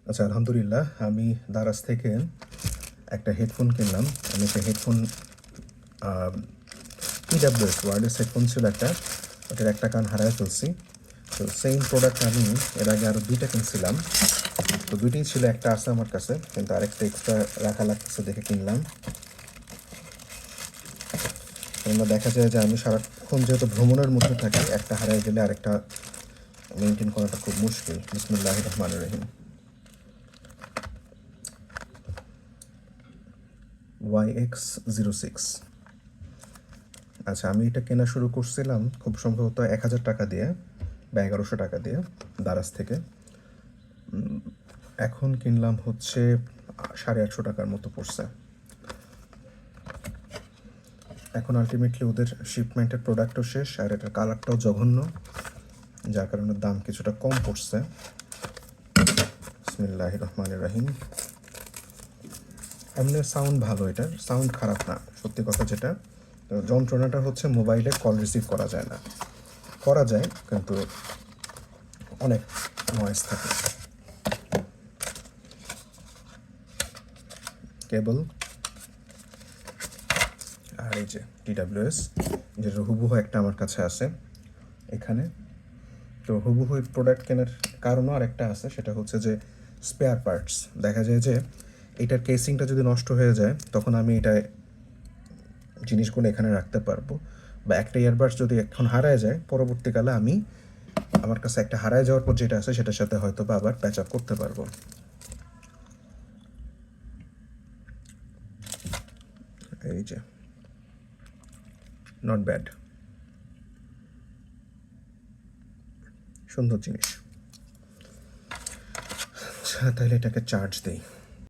আচ্ছা, আলহামদুলিল্লাহ আমি দারাজ থেকে একটা হেডফোন কিনলাম। আমি একটা হেডফোন TWS ওয়্যারলেস হেডফোন ছিল একটা, ওটার একটা কান হারায় ফেলছি। তো সেম প্রোডাক্ট আমি এর আগে আরও 2টা কিনছিলাম। তো 2টিই ছিল, একটা আছে আমার কাছে, কিন্তু আরেকটা এক্সট্রা রাখা লাগতেছে দেখে কিনলাম। কেননা দেখা যায় যে আমি সারাক্ষণ যেহেতু ভ্রমণের মধ্যে থাকি, একটা হারায় গেলে আরেকটা মেনটেন করাটা খুব মুশকিল। বিসমিল্লাহির রহমানির রহিম। YX06। আচ্ছা, আমি এটা কেনা শুরু করছিলাম খুব সম্ভবত 1000 টাকা দিয়ে বা 1100 টাকা দিয়ে দারাজ থেকে। এখন কিনলাম হচ্ছে 850 টাকার মতো পড়ছে। এখন আলটিমেটলি ওদের শিপমেন্টের প্রোডাক্টও শেষ, আর এটার কালারটাও জঘন্য, যার কারণে দাম কিছুটা কম পড়ছে। বিসমিল্লাহির রহমানির রহিম। এমনি সাউন্ড ভালো, এটার সাউন্ড খারাপ না, সত্যি কথা যেটা। তো যন্ত্রণাটা হচ্ছে মোবাইলে কল রিসিভ করা যায় না, করা যায় কিন্তু অনেক নয়েজ থাকে। কেবল আর এই যে TWS, যেটা হুবহু একটা আমার কাছে আছে এখানে। তো হুবহু প্রোডাক্ট কেনার কারণও আরেকটা আছে, সেটা হচ্ছে যে স্পেয়ার পার্টস। দেখা যায় যে এটার কেসিংটা যদি নষ্ট হয়ে যায়, তখন আমি এটায় জিনিসগুলো এখানে রাখতে পারবো। বা একটা ইয়ারবাডস যদি এখন হারায় যায়, পরবর্তীকালে আমি আমার কাছে একটা হারায় যাওয়ার পর যেটা আছে সেটার সাথে হয়তো বা আবার প্যাচ আপ করতে পারবো। এই যে, নট ব্যাড, সুন্দর জিনিস। আচ্ছা, তাহলে এটাকে চার্জ দেই।